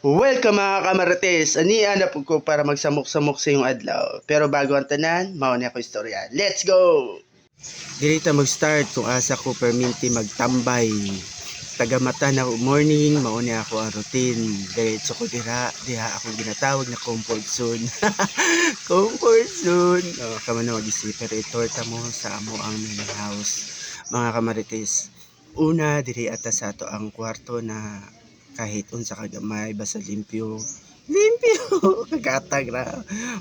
Welcome mga kamarates. Aniya na po ko para magsamok-samok sa yung adlaw. Pero bago ang tanan, mauna ako istorya. Let's go! Dirita mag-start kung asa ko perminti magtambay. Tagamata na morning, mauna ako ang routine. Diretso ko diha ako ginatawag na comfort zone. Comfort zone. Kama na mag-isip, pero itorta mo sa amo ang mini house. Mga kamarites, una diri ata sa ato ang kwarto na kahit unsa kagamay basta limpyo kagatag ra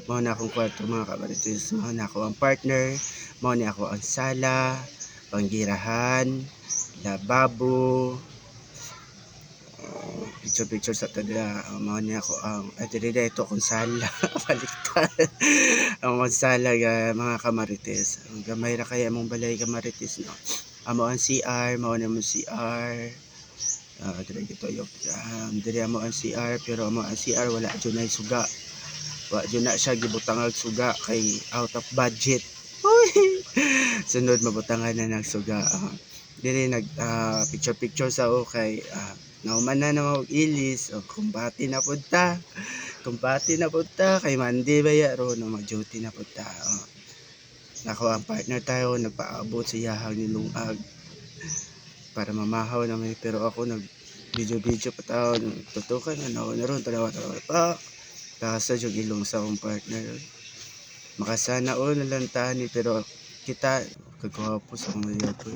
mao na akong kwarto mga kamarites. Mao na ako ang partner, mao na ako ang sala, panggirahan, lababo, picture sa tada. Mao na ako ang ito kung sala baliktad ang sala mga kamarites. Ang gamay ra kaya mong balay kamarites no. Amo ang CR, mao na mo CR. Diri mo ang CR, pero mo ang CR wala dyan ay suga. Wala dyan na siya gibutangag suga kay out of budget. Sunod mabutangan na ng suga. Diri nag picture sa kay nauman na mag ilis o kumbati na punta. Kumbati na punta kay Monday baya ro no mag-duty na punta. Nako ang partner tayo nagpaabot sa iyahang nilungag para mamahaw naman, pero ako nag video pa tao tutukan na ron talawa pa kasa yung ilong sa akong partner makasana o nalantahan pero kita kagwapo sa mga yapo.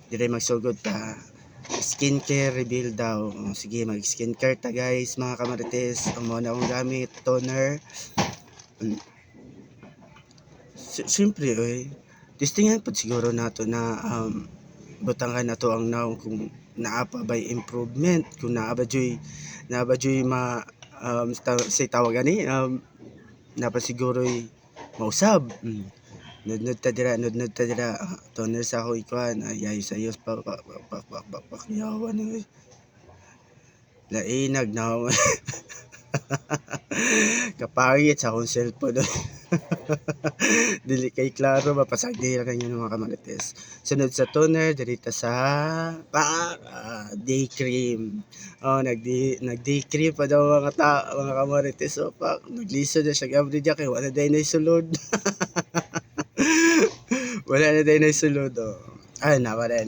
Dire magsugod ta skincare reveal daw. Sige mag skincare ta guys mga kamarites. Ang muna akong gamit toner. Siyempre testingan po siguro nato na butangan na to ang naong kung naapa by improvement, kung naaba joy ma say tawagan ni napa siguro mausab. Nudnud ta dira toner sa ako ikuan ayay sa iyo pa yawan ni lainag na kapangit sa akong cellphone. Dili kay klaro mapasagdira kanyo mga kamarites. Sunod sa toner dirita sa day cream. Nag day cream pa daw mga kamarites. Nagliso na siya gabri diya kay wala day na sulod. Wala na day na sulod. Nawala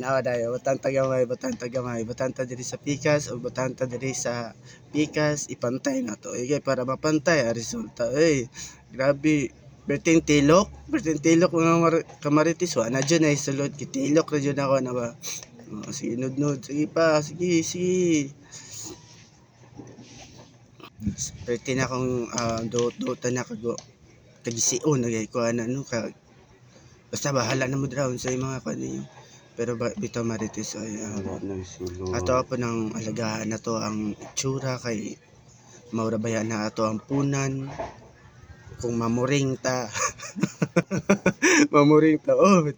butang tagamay diri sa pikas o butang ta diri sa pikas ipantay na to para mapantay ang resulta. Grabe berting tilok mga kamarites na dyan ay sulod kitilok na dyan ako na ba. Sige nudnud sige pa sige berting na akong duta na kagisiun ko basta bahala na mo draw sa mga kaninyo. Pero bitaw marites ay ato po ng alagaan na to ang itsura kay maura baya na ato ang punan kung mamuring ta.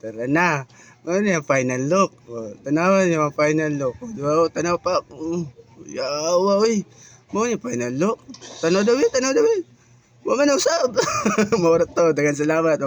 Tara na. Ano yung final look? Tanawan yung final look. Diba? Tanaw pa. Yawa, mo yung final look. Tanaw daw. Wala man usab. Maura to. Dagan salamat.